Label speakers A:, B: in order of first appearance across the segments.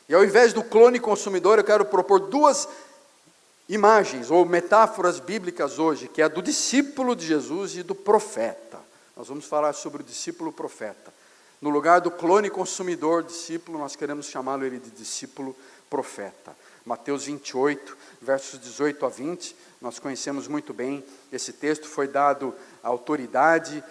A: E ao invés do clone consumidor, eu quero propor duas imagens ou metáforas bíblicas hoje, que é a do discípulo de Jesus e do profeta. Nós vamos falar sobre o discípulo profeta. No lugar do clone consumidor, discípulo, nós queremos chamá-lo ele de discípulo profeta. Mateus 28, versos 18 a 20, nós conhecemos muito bem esse texto, foi dado a autoridade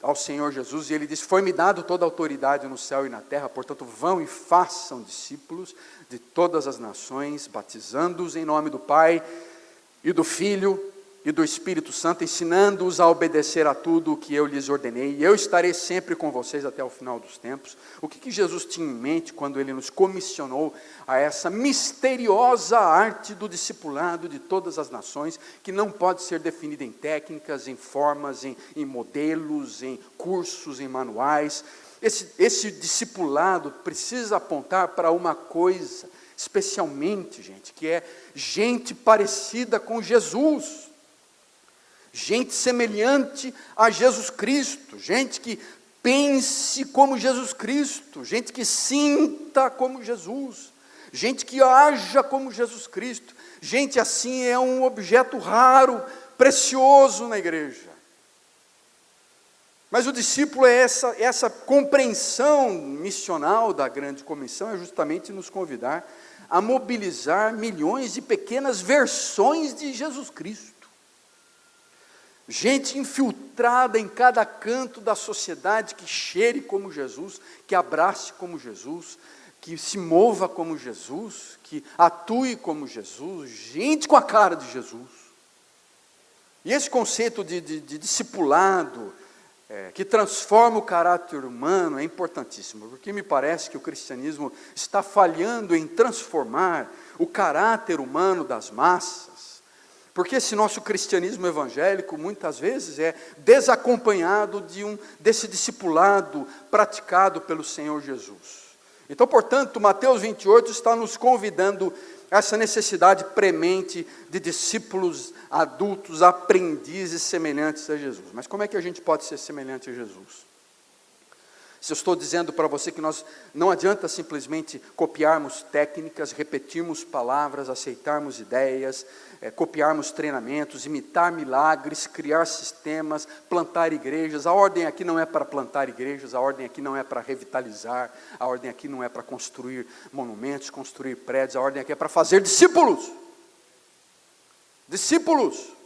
A: ao Senhor Jesus, e ele diz: foi-me dado toda a autoridade no céu e na terra, portanto vão e façam discípulos de todas as nações, batizando-os em nome do Pai, e do Filho, e do Espírito Santo, ensinando-os a obedecer a tudo o que eu lhes ordenei, e eu estarei sempre com vocês até o final dos tempos. O que Jesus tinha em mente quando ele nos comissionou a essa misteriosa arte do discipulado de todas as nações, que não pode ser definida em técnicas, em formas, em modelos, em cursos, em manuais. Esse discipulado precisa apontar para uma coisa, especialmente, gente, que é gente parecida com Jesus. Gente semelhante a Jesus Cristo, gente que pense como Jesus Cristo, gente que sinta como Jesus, gente que haja como Jesus Cristo. Gente assim é um objeto raro, precioso na igreja. Mas o discípulo é essa compreensão missional da grande comissão, é justamente nos convidar a mobilizar milhões de pequenas versões de Jesus Cristo. Gente infiltrada em cada canto da sociedade, que cheire como Jesus, que abrace como Jesus, que se mova como Jesus, que atue como Jesus, gente com a cara de Jesus. E esse conceito de discipulado, que transforma o caráter humano, é importantíssimo, porque me parece que o cristianismo está falhando em transformar o caráter humano das massas. Porque esse nosso cristianismo evangélico, muitas vezes, é desacompanhado desse discipulado praticado pelo Senhor Jesus. Então, portanto, Mateus 28 está nos convidando a essa necessidade premente de discípulos adultos, aprendizes semelhantes a Jesus. Mas como é que a gente pode ser semelhante a Jesus? Se eu estou dizendo para você que nós não adianta simplesmente copiarmos técnicas, repetirmos palavras, aceitarmos ideias, copiarmos treinamentos, imitar milagres, criar sistemas, plantar igrejas. A ordem aqui não é para plantar igrejas, a ordem aqui não é para revitalizar, a ordem aqui não é para construir monumentos, construir prédios, a ordem aqui é para fazer discípulos. Discípulos.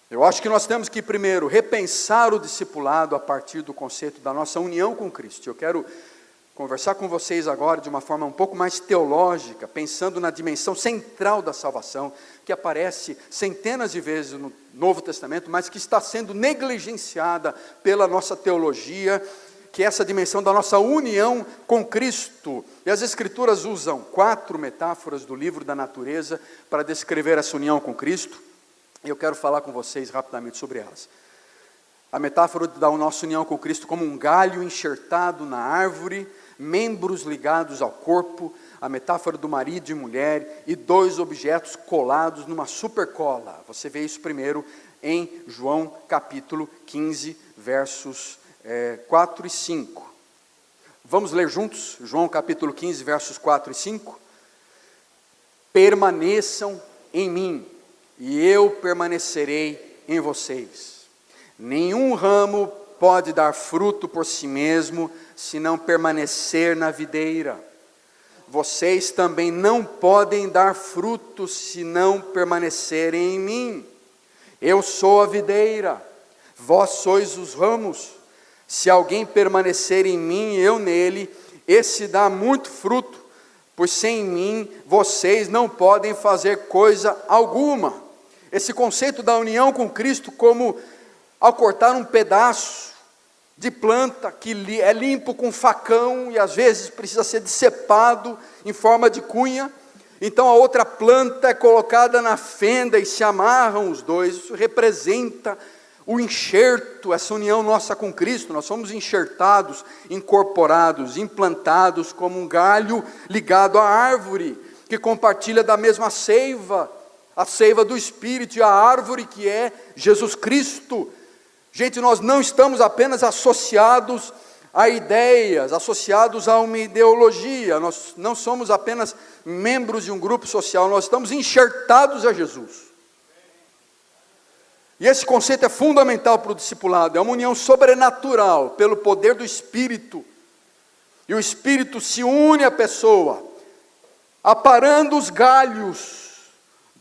A: Eu acho que nós temos que primeiro repensar o discipulado a partir do conceito da nossa união com Cristo. Eu quero conversar com vocês agora de uma forma um pouco mais teológica, pensando na dimensão central da salvação, que aparece centenas de vezes no Novo Testamento, mas que está sendo negligenciada pela nossa teologia, que é essa dimensão da nossa união com Cristo. E as Escrituras usam 4 metáforas do livro da natureza para descrever essa união com Cristo. Eu quero falar com vocês rapidamente sobre elas. A metáfora da nossa união com Cristo como um galho enxertado na árvore, membros ligados ao corpo, a metáfora do marido e mulher e 2 objetos colados numa supercola. Você vê isso primeiro em João capítulo 15, versos 4 e 5. Vamos ler juntos? João capítulo 15, versos 4 e 5. Permaneçam em mim, e eu permanecerei em vocês. Nenhum ramo pode dar fruto por si mesmo, se não permanecer na videira. Vocês também não podem dar fruto, se não permanecerem em mim. Eu sou a videira, vós sois os ramos. Se alguém permanecer em mim e eu nele, esse dá muito fruto, pois sem mim vocês não podem fazer coisa alguma. Esse conceito da união com Cristo, como ao cortar um pedaço de planta que é limpo com facão e às vezes precisa ser decepado em forma de cunha, então a outra planta é colocada na fenda e se amarram os dois. Isso representa o enxerto, essa união nossa com Cristo. Nós somos enxertados, incorporados, implantados como um galho ligado à árvore, que compartilha da mesma seiva, a seiva do Espírito, e a árvore que é Jesus Cristo. Gente, nós não estamos apenas associados a ideias, associados a uma ideologia. Nós não somos apenas membros de um grupo social, nós estamos enxertados a Jesus. E esse conceito é fundamental para o discipulado, é uma união sobrenatural, pelo poder do Espírito. E o Espírito se une à pessoa, aparando os galhos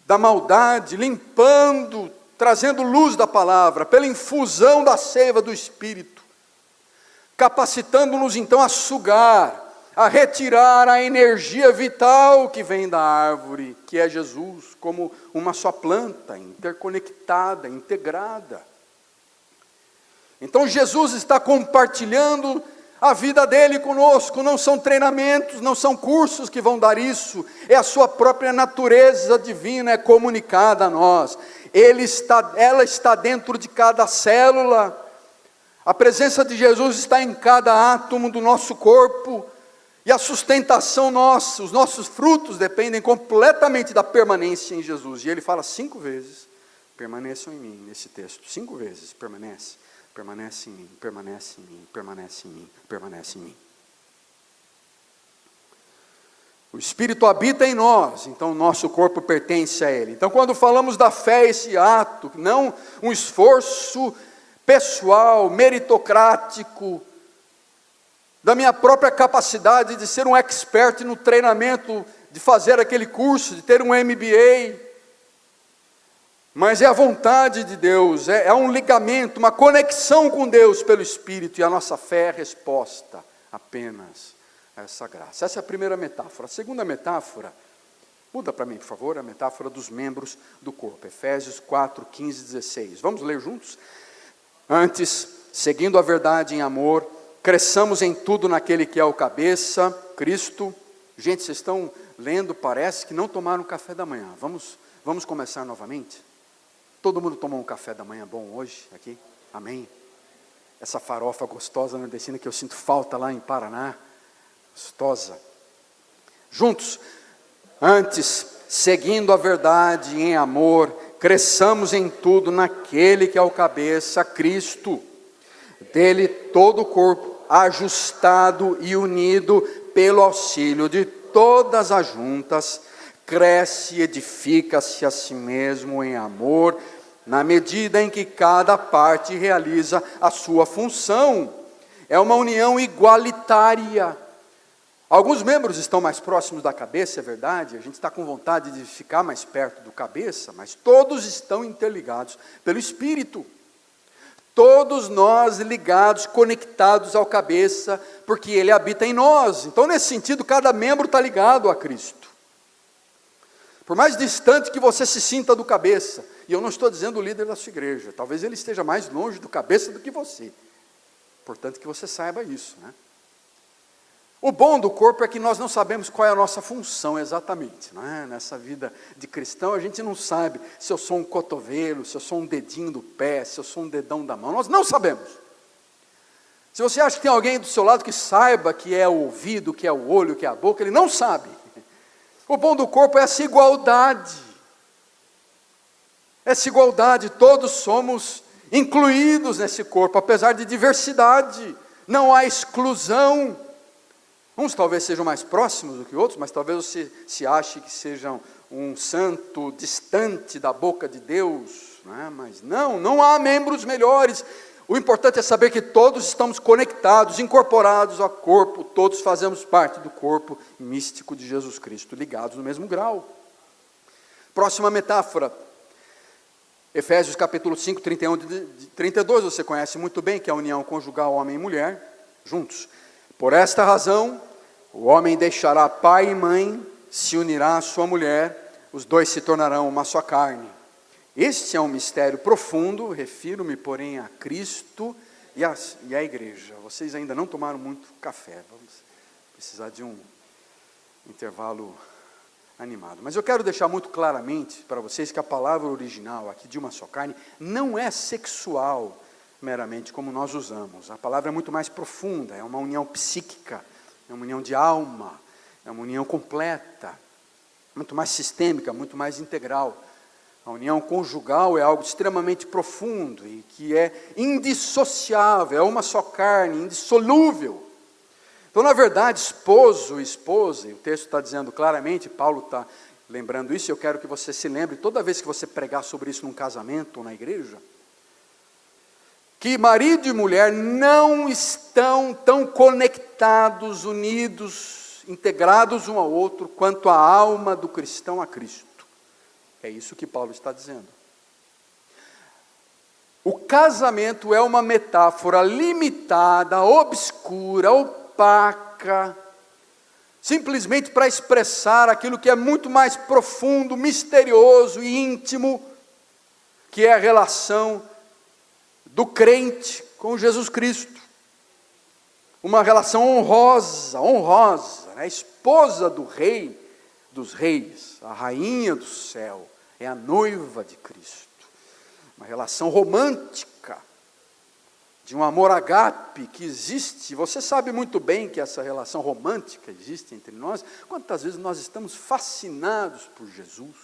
A: da maldade, limpando, trazendo luz da palavra, pela infusão da seiva do Espírito, capacitando-nos então a sugar, a retirar a energia vital que vem da árvore, que é Jesus, como uma só planta, interconectada, integrada. Então Jesus está compartilhando a vida dele conosco, não são treinamentos, não são cursos que vão dar isso, é a sua própria natureza divina, é comunicada a nós. Ela está dentro de cada célula, a presença de Jesus está em cada átomo do nosso corpo, e a sustentação nossa, os nossos frutos dependem completamente da permanência em Jesus. E ele fala 5 vezes, permaneçam em mim, nesse texto, 5 vezes, permanece em mim, permanece em mim, permanece em mim, permanece em mim. O Espírito habita em nós, então o nosso corpo pertence a Ele. Então quando falamos da fé, esse ato, não um esforço pessoal, meritocrático, da minha própria capacidade de ser um expert no treinamento, de fazer aquele curso, de ter um MBA, mas é a vontade de Deus, é um ligamento, uma conexão com Deus pelo Espírito, e a nossa fé é resposta apenas a essa graça. Essa é a primeira metáfora. A segunda metáfora, muda para mim por favor, a metáfora dos membros do corpo, Efésios 4, 15 e 16, vamos ler juntos? Antes, seguindo a verdade em amor, cresçamos em tudo naquele que é o cabeça, Cristo. Gente, vocês estão lendo, parece que não tomaram café da manhã, vamos começar novamente? Todo mundo tomou um café da manhã bom hoje, aqui? Amém? Essa farofa gostosa nordestina que eu sinto falta lá em Paraná, gostosa. Juntos, antes, seguindo a verdade em amor, cresçamos em tudo naquele que é o cabeça, Cristo. Dele todo o corpo, ajustado e unido pelo auxílio de todas as juntas, cresce e edifica-se a si mesmo em amor, na medida em que cada parte realiza a sua função. É uma união igualitária. Alguns membros estão mais próximos da cabeça, é verdade, a gente está com vontade de ficar mais perto do cabeça, mas todos estão interligados pelo Espírito. Todos nós ligados, conectados ao cabeça, porque Ele habita em nós. Então, nesse sentido, cada membro está ligado a Cristo. Por mais distante que você se sinta do cabeça, e eu não estou dizendo o líder da sua igreja, talvez ele esteja mais longe do cabeça do que você. Portanto, que você saiba isso, né? O bom do corpo é que nós não sabemos qual é a nossa função exatamente, não é? Nessa vida de cristão, a gente não sabe se eu sou um cotovelo, se eu sou um dedinho do pé, se eu sou um dedão da mão, nós não sabemos. Se você acha que tem alguém do seu lado que saiba que é o ouvido, que é o olho, que é a boca, ele não sabe. O bom do corpo é essa igualdade. Essa igualdade, todos somos incluídos nesse corpo, apesar de diversidade, não há exclusão. Uns talvez sejam mais próximos do que outros, mas talvez você se ache que sejam um santo distante da boca de Deus, né? Mas não há membros melhores. O importante é saber que todos estamos conectados, incorporados ao corpo, todos fazemos parte do corpo místico de Jesus Cristo, ligados no mesmo grau. Próxima metáfora, Efésios capítulo 5, 31 e 32, você conhece muito bem, que é a união conjugal homem e mulher, juntos. Por esta razão, o homem deixará pai e mãe, se unirá à sua mulher, os dois se tornarão uma só carne. Este é um mistério profundo, refiro-me, porém, a Cristo e à igreja. Vocês ainda não tomaram muito café, vamos precisar de um intervalo animado. Mas eu quero deixar muito claramente para vocês que a palavra original aqui de uma só carne não é sexual meramente como nós usamos. A palavra é muito mais profunda, é uma união psíquica, é uma união de alma, é uma união completa, muito mais sistêmica, muito mais integral. A união conjugal é algo extremamente profundo e que é indissociável, é uma só carne, indissolúvel. Então, na verdade, esposo e esposa, e o texto está dizendo claramente, Paulo está lembrando isso, e eu quero que você se lembre, toda vez que você pregar sobre isso num casamento ou na igreja, que marido e mulher não estão tão conectados, unidos, integrados um ao outro, quanto a alma do cristão a Cristo. É isso que Paulo está dizendo. O casamento é uma metáfora limitada, obscura, opaca, simplesmente para expressar aquilo que é muito mais profundo, misterioso e íntimo, que é a relação do crente com Jesus Cristo. Uma relação honrosa, a esposa do rei dos reis, a rainha do céu, é a noiva de Cristo. Uma relação romântica, de um amor ágape que existe. Você sabe muito bem que essa relação romântica existe entre nós. Quantas vezes nós estamos fascinados por Jesus?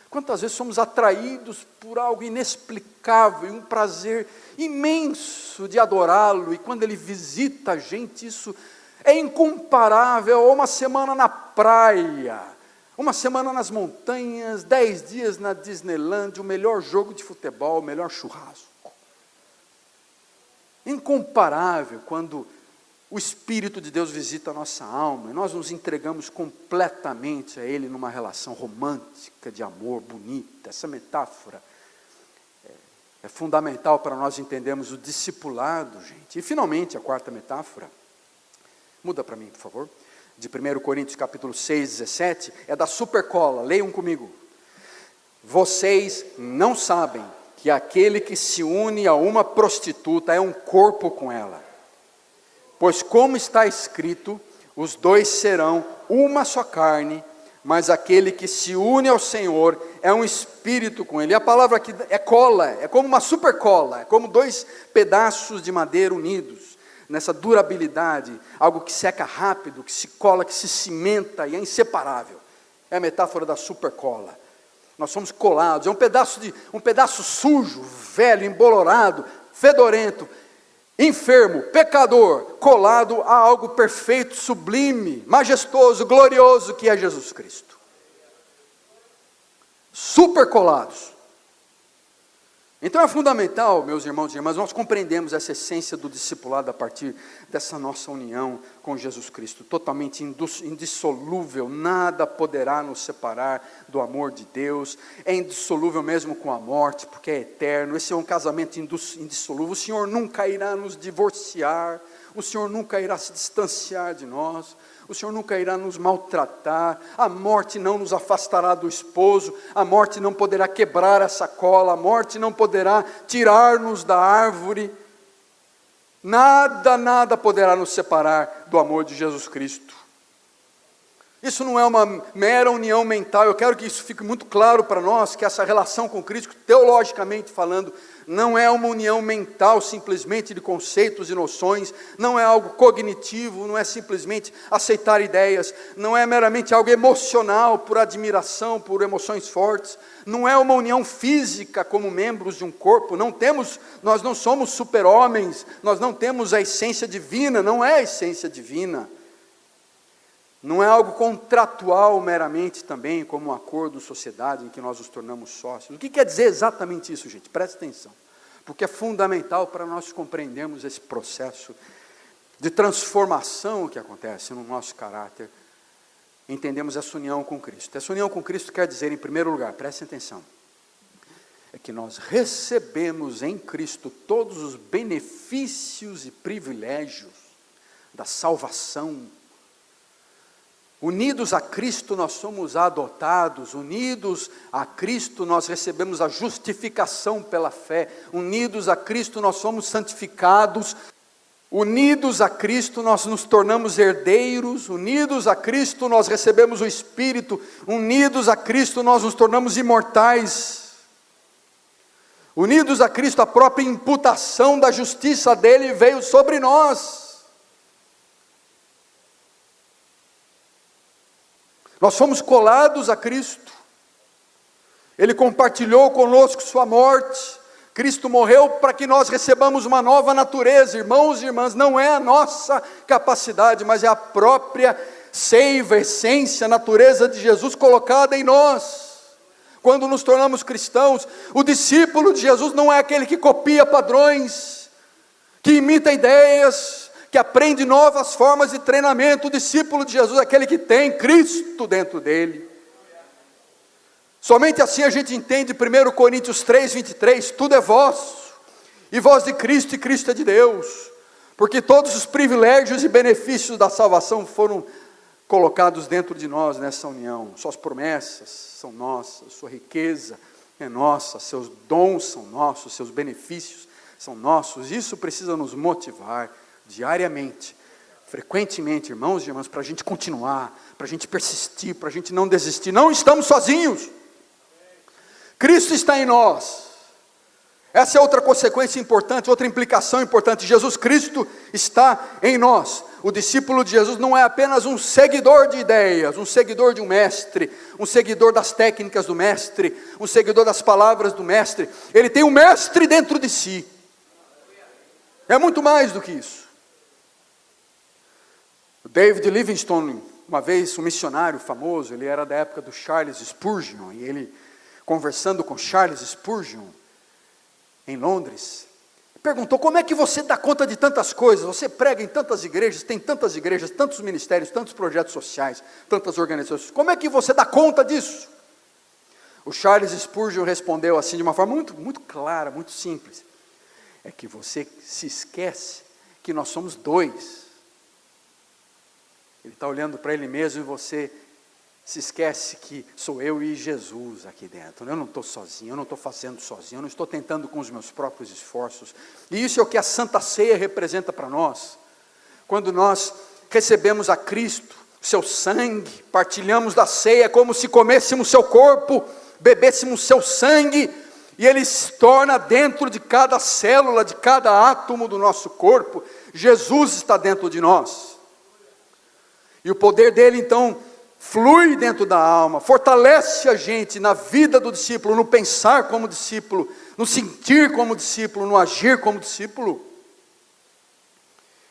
A: Quantas vezes somos atraídos por algo inexplicável e um prazer imenso de adorá-lo, e quando ele visita a gente, isso é incomparável a uma semana na praia, uma semana nas montanhas, 10 dias na Disneyland, o melhor jogo de futebol, o melhor churrasco. Incomparável quando o Espírito de Deus visita a nossa alma e nós nos entregamos completamente a Ele numa relação romântica, de amor, bonita. Essa metáfora é fundamental para nós entendermos o discipulado, gente. E finalmente, a quarta metáfora, muda para mim, por favor, de 1 Coríntios capítulo 6, 17, é da supercola. Leiam comigo. Vocês não sabem que aquele que se une a uma prostituta é um corpo com ela. Pois como está escrito, os dois serão uma só carne, mas aquele que se une ao Senhor é um espírito com ele. E a palavra aqui é cola, é como uma supercola, é como dois pedaços de madeira unidos, nessa durabilidade, algo que seca rápido, que se cola, que se cimenta e é inseparável. É a metáfora da supercola. Nós somos colados, é um pedaço sujo, velho, embolorado, fedorento, enfermo, pecador, colado a algo perfeito, sublime, majestoso, glorioso, que é Jesus Cristo. Super colados. Então é fundamental, meus irmãos e irmãs, nós compreendemos essa essência do discipulado a partir dessa nossa união com Jesus Cristo, totalmente indissolúvel, nada poderá nos separar do amor de Deus, é indissolúvel mesmo com a morte, porque é eterno. Esse é um casamento indissolúvel. O Senhor nunca irá nos divorciar, o Senhor nunca irá se distanciar de nós, o Senhor nunca irá nos maltratar, a morte não nos afastará do esposo, a morte não poderá quebrar essa cola, a morte não poderá tirar-nos da árvore, nada poderá nos separar do amor de Jesus Cristo. Isso não é uma mera união mental. Eu quero que isso fique muito claro para nós, que essa relação com Cristo, teologicamente falando, não é uma união mental simplesmente de conceitos e noções, não é algo cognitivo, não é simplesmente aceitar ideias, não é meramente algo emocional, por admiração, por emoções fortes, não é uma união física como membros de um corpo. Nós não somos super-homens, nós não temos a essência divina, não é a essência divina. Não é algo contratual meramente também, como um acordo de sociedade em que nós nos tornamos sócios. O que quer dizer exatamente isso, gente? Preste atenção, porque é fundamental para nós compreendermos esse processo de transformação que acontece no nosso caráter. Entendemos essa união com Cristo. Essa união com Cristo quer dizer, em primeiro lugar, preste atenção, é que nós recebemos em Cristo todos os benefícios e privilégios da salvação. Unidos a Cristo nós somos adotados, unidos a Cristo nós recebemos a justificação pela fé, unidos a Cristo nós somos santificados, unidos a Cristo nós nos tornamos herdeiros, unidos a Cristo nós recebemos o Espírito, unidos a Cristo nós nos tornamos imortais, unidos a Cristo a própria imputação da justiça dele veio sobre nós. Nós fomos colados a Cristo. Ele compartilhou conosco sua morte. Cristo morreu para que nós recebamos uma nova natureza. Irmãos e irmãs, não é a nossa capacidade, mas é a própria seiva, essência, natureza de Jesus colocada em nós. Quando nos tornamos cristãos, o discípulo de Jesus não é aquele que copia padrões, que imita ideias, que aprende novas formas de treinamento. O discípulo de Jesus é aquele que tem Cristo dentro dele. Somente assim a gente entende 1 Coríntios 3, 23, tudo é vosso, e vós de Cristo, e Cristo é de Deus, porque todos os privilégios e benefícios da salvação foram colocados dentro de nós nessa união. Suas promessas são nossas, sua riqueza é nossa, seus dons são nossos, seus benefícios são nossos. Isso precisa nos motivar diariamente, frequentemente, irmãos e irmãs, para a gente continuar, para a gente persistir, para a gente não desistir. Não estamos sozinhos. Cristo está em nós. Essa é outra consequência importante, outra implicação importante. Jesus Cristo está em nós. O discípulo de Jesus não é apenas um seguidor de ideias, um seguidor de um mestre, um seguidor das técnicas do mestre, um seguidor das palavras do mestre. Ele tem um mestre dentro de si. É muito mais do que isso. O David Livingstone, uma vez um missionário famoso, ele era da época do Charles Spurgeon, e ele, conversando com Charles Spurgeon, em Londres, perguntou: como é que você dá conta de tantas coisas? Você prega em tantas igrejas, tem tantas igrejas, tantos ministérios, tantos projetos sociais, tantas organizações. Como é que você dá conta disso? O Charles Spurgeon respondeu assim, de uma forma muito clara, muito simples: é que você se esquece que nós somos dois. Ele está olhando para ele mesmo e você se esquece que sou eu e Jesus aqui dentro. Eu não estou sozinho, eu não estou fazendo sozinho, eu não estou tentando com os meus próprios esforços. E isso é o que a Santa Ceia representa para nós. Quando nós recebemos a Cristo, seu sangue, partilhamos da ceia como se comêssemos seu corpo, bebêssemos seu sangue, e ele se torna dentro de cada célula, de cada átomo do nosso corpo. Jesus está dentro de nós. E o poder dele então flui dentro da alma, fortalece a gente na vida do discípulo, no pensar como discípulo, no sentir como discípulo, no agir como discípulo.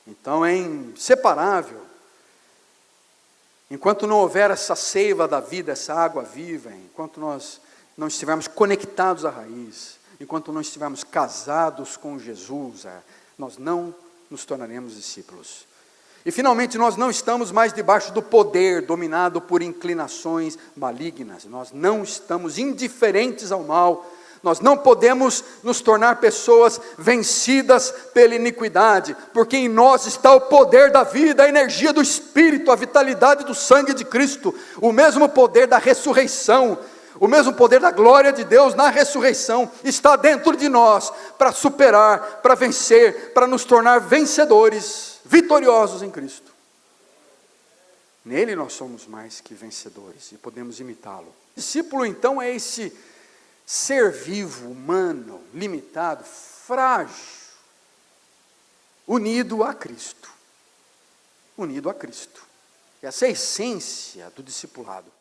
A: Então é inseparável. Enquanto não houver essa seiva da vida, essa água viva, enquanto nós não estivermos conectados à raiz, enquanto não estivermos casados com Jesus, nós não nos tornaremos discípulos. E finalmente nós não estamos mais debaixo do poder dominado por inclinações malignas. Nós não estamos indiferentes ao mal. Nós não podemos nos tornar pessoas vencidas pela iniquidade, porque em nós está o poder da vida, a energia do Espírito, a vitalidade do sangue de Cristo, o mesmo poder da ressurreição, o mesmo poder da glória de Deus na ressurreição está dentro de nós para superar, para vencer, para nos tornar vencedores, vitoriosos em Cristo. Nele nós somos mais que vencedores e podemos imitá-lo. Discípulo então é esse ser vivo, humano, limitado, frágil, unido a Cristo. Unido a Cristo. Essa é a essência do discipulado.